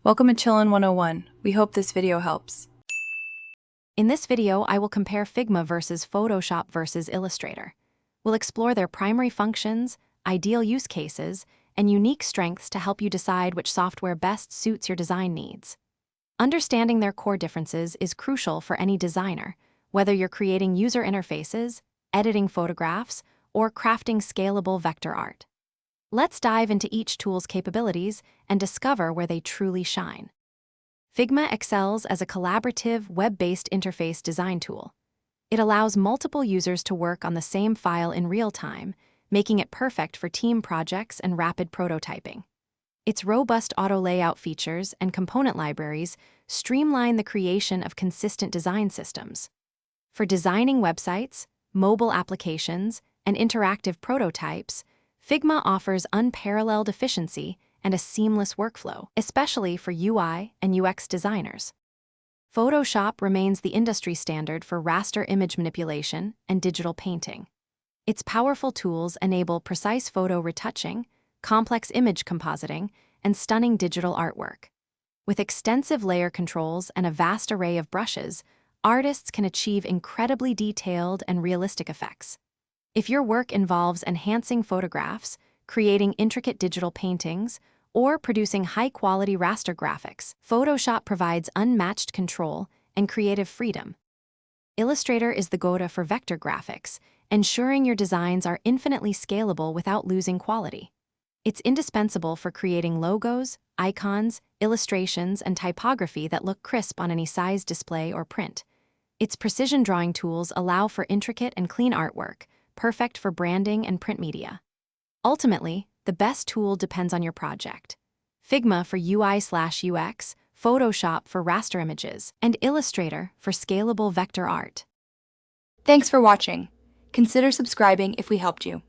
Welcome to Chillin' 101. We hope this video helps. In this video, I will compare Figma versus Photoshop versus Illustrator. We'll explore their primary functions, ideal use cases, and unique strengths to help you decide which software best suits your design needs. Understanding their core differences is crucial for any designer, whether you're creating user interfaces, editing photographs, or crafting scalable vector art. Let's dive into each tool's capabilities and discover where they truly shine. Figma excels as a collaborative, web-based interface design tool. It allows multiple users to work on the same file in real time, making it perfect for team projects and rapid prototyping. Its robust auto layout features and component libraries streamline the creation of consistent design systems. For designing websites, mobile applications, and interactive prototypes, Figma offers unparalleled efficiency and a seamless workflow, especially for UI and UX designers. Photoshop remains the industry standard for raster image manipulation and digital painting. Its powerful tools enable precise photo retouching, complex image compositing, and stunning digital artwork. With extensive layer controls and a vast array of brushes, artists can achieve incredibly detailed and realistic effects. If your work involves enhancing photographs, creating intricate digital paintings, or producing high-quality raster graphics, Photoshop provides unmatched control and creative freedom. Illustrator is the go-to for vector graphics, ensuring your designs are infinitely scalable without losing quality. It's indispensable for creating logos, icons, illustrations, and typography that look crisp on any size display or print. Its precision drawing tools allow for intricate and clean artwork, perfect for branding and print media. Ultimately, the best tool depends on your project. Figma for UI/UX, Photoshop for raster images, and Illustrator for scalable vector art. Thanks for watching. Consider subscribing if we helped you.